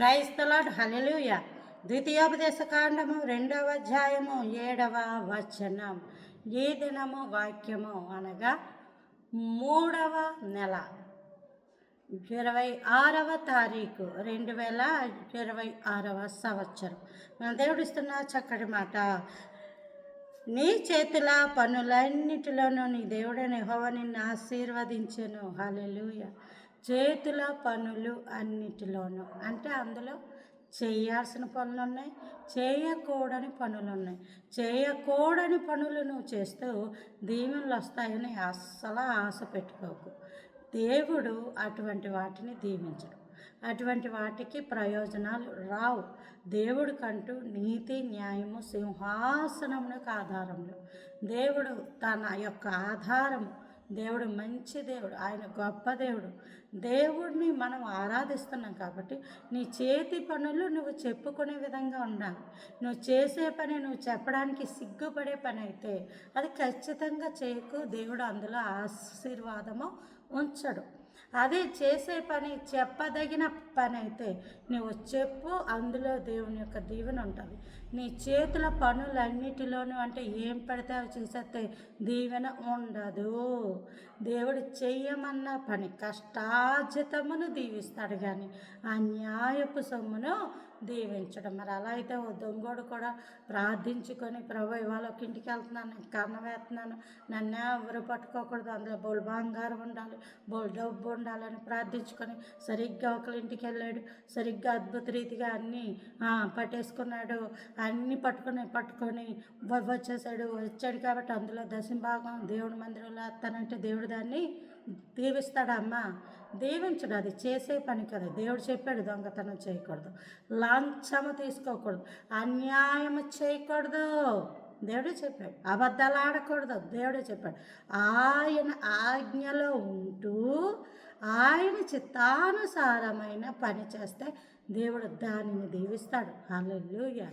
Praise the lord, హల్లెలూయా. ద్వితీయోపదేశ కాండము 2వ అధ్యాయము 7వ వచనం. ఈ దినము వాక్యము అనగా 3వ నెల 26వ తారీఖు 2026వ సంవత్సరం. మన దేవుడిస్తున్న చక్కటి మాట. నీ చేతుల పనులన్నిటిలోనూ నీ దేవుడైన యెహోవా నిన్ను ఆశీర్వదించెను. హల్లెలూయా. చేతుల పనులు అన్నిటిలోనూ అంటే అందులో చేయాల్సిన పనులు ఉన్నాయి, చేయకూడని పనులు ఉన్నాయి. చేయకూడని పనులు నువ్వు చేస్తూ దీవెనలు వస్తాయని అస్సలు ఆశ పెట్టుకోకు. దేవుడు అటువంటి వాటిని దీవించడు, అటువంటి వాటికి ప్రయోజనాలు రావు. దేవుడికంటూ నీతి న్యాయము సింహాసనమునకు ఆధారములు. దేవుడు తన యొక్క ఆధారము. దేవుడు మంచి దేవుడు, ఆయన గొప్ప దేవుడు. దేవుడిని మనం ఆరాధిస్తున్నాం కాబట్టి నీ చేతి పనులు నువ్వు చెప్పుకునే విధంగా ఉండాలి. నువ్వు చేసే పని నువ్వు చెప్పడానికి సిగ్గుపడే పని అయితే అది ఖచ్చితంగా చేయకు. దేవుడు అందులో ఆశీర్వాదము ఉంచడు. అదే చేసే పని చెప్పదగిన పని అయితే నువ్వు చెప్పు, అందులో దేవుని యొక్క దీవెన ఉంటుంది. నీ చేతుల పనులన్నిటిలోనూ అంటే ఏం పడితే అవి చేసేస్తే దీవెన ఉండదు. దేవుడు చెయ్యమన్న పని కష్టార్జితమును దీవిస్తాడు కానీ అన్యాయపు సొమ్మును దీవించడం. మరి అలా అయితే ఓ దొంగోడు కూడా ప్రార్థించుకొని, ప్రభు ఇవాళ ఒక ఇంటికి వెళ్తున్నాను, కన్నం వేస్తున్నాను, నన్ను ఎవరు పట్టుకోకూడదు, అందులో బోల్ బంగారం ఉండాలి, బోల్ డబ్బు ఉండాలని ప్రార్థించుకొని సరిగ్గా ఒకళ్ళ ఇంటికి వెళ్ళాడు. సరిగ్గా అద్భుత రీతిగా అన్నీ పట్టేసుకున్నాడు. అన్నీ పట్టుకొని వచ్చాడు కాబట్టి అందులో దశంభాగం దేవుడి మందిరంలో వేస్తానంటే దేవుడు దాన్ని దీవిస్తాడమ్మా. దీవించడు. అది చేసే పని కదా. దేవుడు చెప్పాడు దొంగతనం చేయకూడదు, లంచము తీసుకోకూడదు, అన్యాయము చేయకూడదు. దేవుడే చెప్పాడు. అబద్ధాలు ఆడకూడదు. దేవుడే చెప్పాడు. ఆయన ఆజ్ఞలో ఉంటూ ఆయన చిత్తానుసారమైన పని చేస్తే దేవుడు దానిని దీవిస్తాడు. హల్లెలూయా.